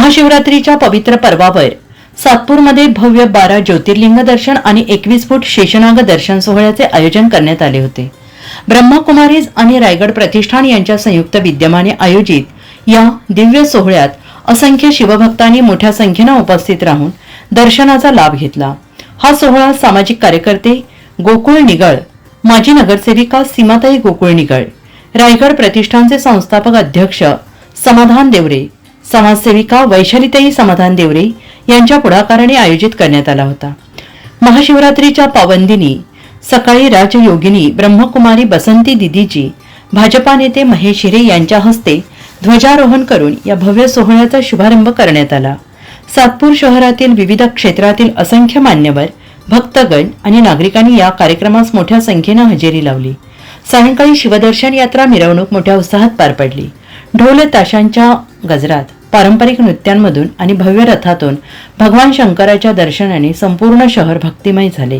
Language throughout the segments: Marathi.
महाशिवरात्रीच्या पवित्र पर्वावर सातपूरमध्ये भव्य 12 ज्योतिर्लिंग दर्शन आणि 21 फूट शेषनाग दर्शन सोहळ्याचे आयोजन करण्यात आले होते. ब्रह्मकुमारीज आणि रायगड प्रतिष्ठान यांच्या संयुक्त विद्यमाने आयोजित या दिव्य सोहळ्यात असंख्य शिवभक्तांनी मोठ्या संख्येने उपस्थित राहून दर्शनाचा लाभ घेतला. हा सोहळा सामाजिक कार्यकर्ते गोकुळ निगळ, माजी नगरसेविका सीमाताई गोकुळ निगळ, रायगड प्रतिष्ठानचे संस्थापक अध्यक्ष समाधान देवरे, समाजसेविका वैशालीताई समाधान देवरे यांच्या पुढाकाराने आयोजित करण्यात आला होता. महाशिवरात्रीच्या पावनदिनी सकाळी राजयोगिनी ब्रह्मकुमारी बसंती दिदीजी, भाजपा नेते महेश हिरे यांच्या हस्ते ध्वजारोहण करून या भव्य सोहळ्याचा शुभारंभ करण्यात आला. सातपूर शहरातील विविध क्षेत्रातील असंख्य मान्यवर, भक्तगण आणि नागरिकांनी या कार्यक्रमास मोठ्या संख्येने हजेरी लावली. सायंकाळी शिवदर्शन यात्रा मिरवणूक मोठ्या उत्साहात पार पडली. ढोल ताशांच्या गजरात, पारंपरिक नृत्यांमधून आणि भव्य रथातून भगवान शंकराच्या दर्शनाने संपूर्ण शहर भक्तिमय झाले.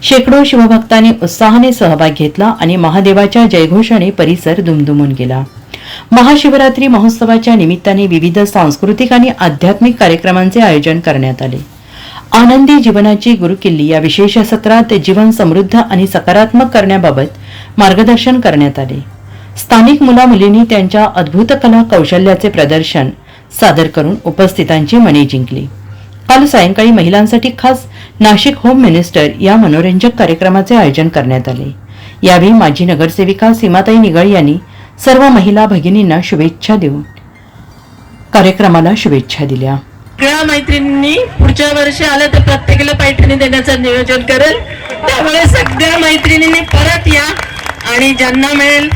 शेकडो शिवभक्तांनी उत्साहाने सहभाग घेतला आणि महादेवाच्या जयघोषाने परिसर दुमदुमून गेला. महाशिवरात्री महोत्सवाच्या निमित्ताने विविध सांस्कृतिक आणि आध्यात्मिक कार्यक्रमांचे आयोजन करण्यात आले. आनंदी जीवनाची गुरुकिल्ली या विशेष सत्रात जीवन समृद्ध आणि सकारात्मक करण्याबाबत मार्गदर्शन करण्यात आले. स्थानिक मुला-मुलींनी त्यांच्या अद्भुत कला कौशल्याचे प्रदर्शन सादर करून उपस्थितांची मने जिंकली. काल सायंकाळी महिलांसाठी खास नाशिक होम मिनिस्टर या मनोरंजक कार्यक्रमाचे आयोजन करण्यात आले. यावेळी माजी नगरसेविका सीमाताई निगळ यांनी सर्व महिला भगिनींना शुभेच्छा देऊन कार्यक्रमाला शुभेच्छा दिल्या. सगळ्या मैत्रिणींनी पुढच्या वर्षी आलं तर प्रत्येकाला पैठणी देण्याचं नियोजन करेल. त्यामुळे सगळ्या मैत्रिणींनी परत या आणि ज्यांना मिळेल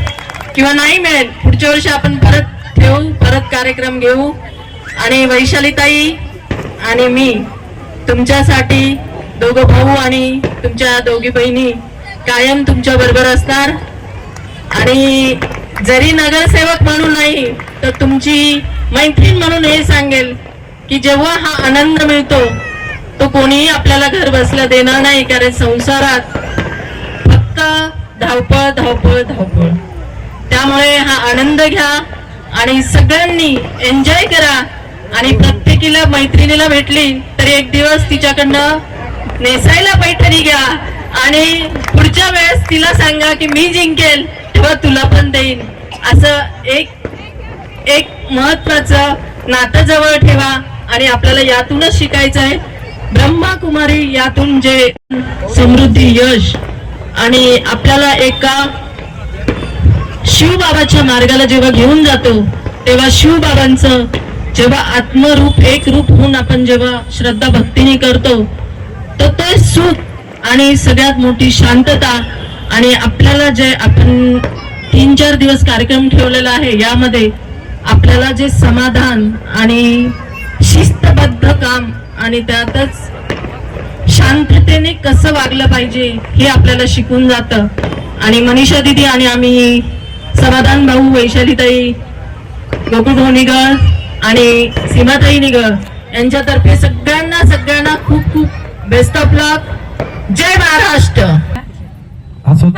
किंवा नाही मिळेल पुढच्या वर्षी आपण परत ठेवू, परत कार्यक्रम घेऊ. आणि वैशालीताई आणि मी तुमच्यासाठी दोघं भाऊ आणि तुमच्या दोघी बहिणी कायम तुमच्या बरोबर असणार. आणि जरी नगरसेवक म्हणून नाही तर तुमची मैत्रीण म्हणून हे सांगेल की जेव्हा हा आनंद मिळतो तो कोणीही आपल्याला घर बसल्या देणार नाही. कारण संसारात फक्त धावपळ धावपळ धावपळ. त्यामुळे हा आनंद घ्या आणि सगळ्यांनी एन्जॉय करा. आणि प्रत्येकीला मैत्रिणीला भेटली तरी एक दिवस तिच्याकडनं नेसायला पैठणी घ्या आणि पुढच्या वेळेस तिला सांगा की मी जिंकेल तेव्हा तुला पण देईन. असं एक महत्वाचं नातं जवळ ठेवा. आणि आपल्याला यातूनच शिकायचं आहे. ब्रह्मकुमारी यातून जे समृद्धी, यश आणि आपल्याला एका शिवबाबाच्या मार्गाला जेव्हा घेऊन जातो तेव्हा शिवबाबांचं जेव्हा आत्मरूप एक रूप होऊन आपण जेव्हा श्रद्धा भक्तीने करतो तर ते सुख आणि सगळ्यात मोठी शांतता. आणि आपल्याला जे आपण 3-4 दिवस कार्यक्रम ठेवलेला आहे यामध्ये आपल्याला जे समाधान आणि शिस्तबद्ध काम आणि त्यातच शांततेने कसं वागलं पाहिजे हे आपल्याला शिकून जातं. आणि मनीषा दिदी आणि आम्ही समाधान भाऊ, वैशालीताई गोकुळ निगळ आणि सीमाताई निगळ यांच्यातर्फे सगळ्यांना खूप खूप बेस्ट ऑफ लक. जय महाराष्ट्र.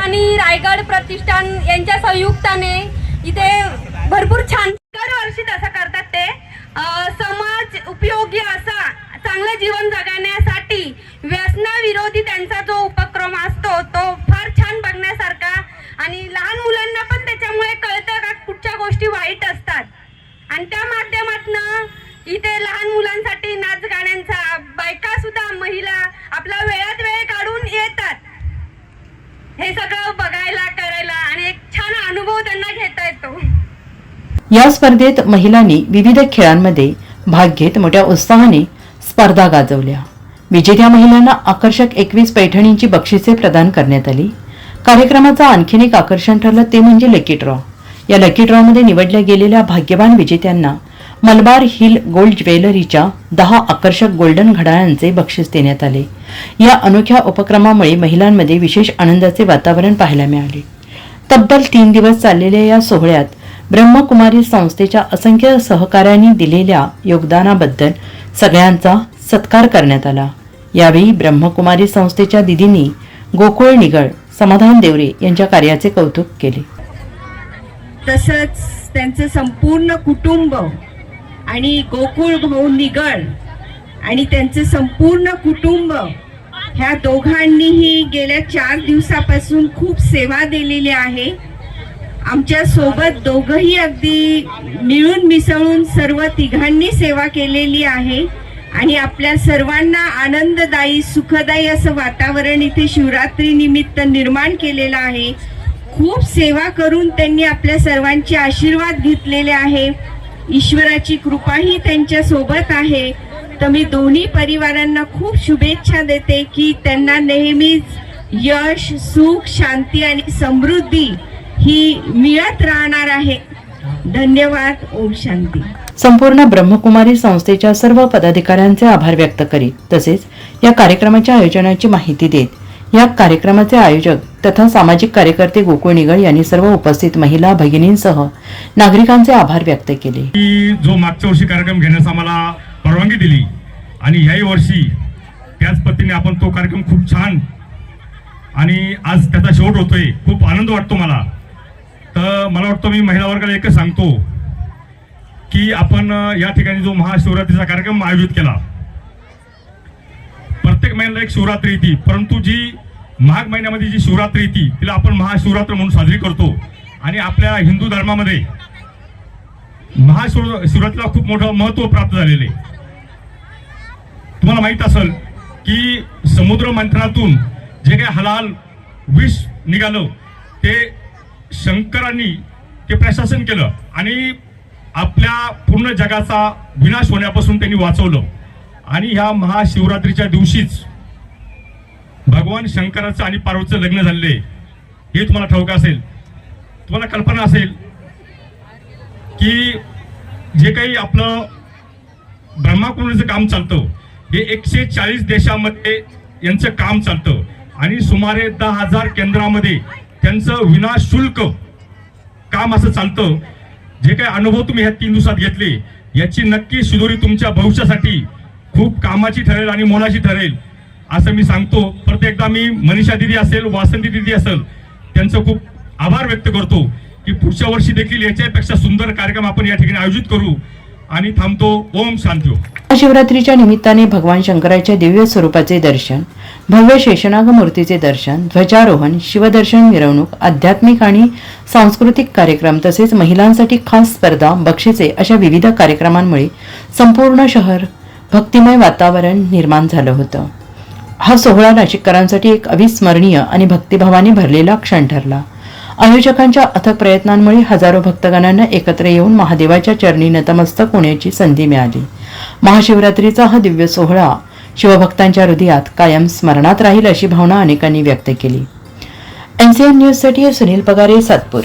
आणि रायगड प्रतिष्ठान यांच्या संयुक्ताने इथे भरपूर छान दरवर्षी तसं करतात. ते समाज उपयोगी असा चांगलं जीवन जगण्यासाठी व्यसनाविरोधी त्यांचा जो उपक्रम असतो तो फार छान बघण्यासारखा. आणि लहान मुलांना पण त्याच्यामुळे कळतं का कुठच्या गोष्टी वाईट असतात. आणि त्या माध्यमातून इथे लहान मुलांसाठी नाच गाण्यांचा, बायका सुद्धा, महिला आपला वेळात वेळ काढून येतात हे सगळं बघायला, करायला. आणि एक छान अनुभव त्यांना घेता येतो. या स्पर्धेत महिलांनी विविध खेळांमध्ये भाग घेत मोठ्या उत्साहाने स्पर्धा गाजवल्या. विजेत्या महिलांना आकर्षक 21 पैठणींची बक्षिसे प्रदान करण्यात आली. कार्यक्रमाचं आणखीन एक आकर्षण ठरलं ते म्हणजे लकी ड्रॉ. या लकी ड्रॉमध्ये निवडल्या गेलेल्या भाग्यवान विजेत्यांना मलबार हिल गोल्ड ज्वेलरीच्या 10 आकर्षक गोल्डन घड्याळांचे बक्षीस देण्यात आले. या अनोख्या उपक्रमामुळे महिलांमध्ये विशेष आनंदाचे वातावरण पाहायला मिळाले. तब्बल 3 दिवस चाललेल्या या सोहळ्यात ब्रह्मकुमारी संस्थेच्या असंख्य सहकाऱ्यांनी दिलेल्या योगदानाबद्दल सगळ्यांचा सत्कार करण्यात आला. यावेळी ब्रह्मकुमारी संस्थेच्या दिदींनी गोकुळ निगळ, समाधान देवरे यांच्या कार्याचे कौतुक केले. तसंच त्यांचं संपूर्ण कुटुंब आणि गोकुळ भाऊ निगड आणि त्यांचे संपूर्ण कुटुंब, ह्या दोघांनीही गेल्या 4 दिवसापासून खूप सेवा दिलेली आहे. आमच्या सोबत दोघंही अगदी मिळून मिसळून सर्व तिघांनी सेवा केलेली आहे आणि आपल्या सर्वांना आनंददायी सुखदायी असं वातावरण इथे शिवरात्री निमित्त निर्माण केलेलं आहे. खूप सेवा करून त्यांनी आपल्या सर्वांचे आशीर्वाद घेतलेले आहे. ईश्वराची कृपाही त्यांच्या सोबत आहे. तर मी दोन्ही परिवारांना खूप शुभेच्छा देते की त्यांना नेहमीच यश, सुख, शांती आणि समृद्धी ही मिळत राहणार आहे. धन्यवाद. ओम शांती. संपूर्ण ब्रह्मकुमारी संस्थेच्या सर्व पदाधिकाऱ्यांचे आभार व्यक्त करीत तसेच या कार्यक्रमाच्या आयोजनाची माहिती देत या कार्यक्रमाचे आयोजक तथा सामाजिक कार्यकर्ते गोकुळ निगड यांनी सर्व उपस्थित महिला भगिनींसह नागरिकांचे आभार व्यक्त केले. जो मागच्या वर्षी कार्यक्रम घेण्यास आम्हाला परवानगी दिली आणि याही वर्षी त्याच पद्धतीने आपण तो कार्यक्रम खूप छान आणि आज त्याचा शेवट होतोय. खूप आनंद वाटतो मला. तर मला वाटतं मी महिला वर्गाला एकच सांगतो की आपण या ठिकाणी जो महाशिवरात्रीचा कार्यक्रम आयोजित केला, प्रत्येक महिन्याला एक शिवरात्री येते, परंतु जी माघ महिन्यामध्ये जी शिवरात्री येते तिला आपण महाशिवरात्र म्हणून साजरी करतो. आणि आपल्या हिंदू धर्मामध्ये महाशिवरात्रीला खूप मोठं महत्त्व प्राप्त झालेले. तुम्हाला माहित असेल की समुद्र मंथनातून जे काही हलाल विष निघालं ते शंकरांनी ते प्रशासन केलं आणि आपल्या पूर्ण जगाचा विनाश होण्यापासून त्यांनी वाचवलं. आणि ह्या महाशिवरात्रीच्या दिवशीच भगवान शंकराचं आणि पार्वतीचं लग्न झालेले हे तुम्हाला ठाऊक असेल. तुम्हाला कल्पना असेल की जे काही आपलं ब्रह्मकुमारीचं काम चालतं हे 140 देशामध्ये यांचं काम चालतं आणि सुमारे 10,000 केंद्रामध्ये त्यांचं विनाशुल्क काम असं चालतं. जे काही अनुभव तुम्ही ह्या 3 दिवसात घेतले याची नक्की शिदोरी तुमच्या भविष्यासाठी खूप कामाची ठरेल आणि मोलाची ठरेल असं मी सांगतो. परत एकदा मी मनीषा दिदी असेल, वासंती दिदी असेल त्यांचं खूप आभार व्यक्त करतो की पुढच्या वर्षी देखील याच्यापेक्षा सुंदर कार्यक्रम आपण या ठिकाणी आयोजित करू आणि थांबतो. ओम शांती. महाशिवरात्रीच्या निमित्ताने भगवान शंकराच्या दिव्य स्वरूपाचे दर्शन, भव्य शेषनाग मूर्तीचे दर्शन, ध्वजारोहण, शिवदर्शन मिरवणूक, आध्यात्मिक आणि सांस्कृतिक कार्यक्रम तसेच महिलांसाठी खास स्पर्धा, बक्षिसे अशा विविध कार्यक्रमांमुळे संपूर्ण शहर भक्तिमय वातावरण निर्माण झालं होतं. हा सोहळा नाशिककरांसाठी एक अविस्मरणीय आणि भक्तिभावाने भरलेला क्षण ठरला. आयोजकांच्या अथक प्रयत्नांमुळे हजारो भक्तगणांना एकत्र येऊन महादेवाच्या चरणी नतमस्तक होण्याची संधी मिळाली. महाशिवरात्रीचा हा दिव्य सोहळा शिवभक्तांच्या हृदयात कायम स्मरणात राहील अशी भावना अनेकांनी व्यक्त केली. NCN न्यूजसाठी सुनील पगारे, सातपूर.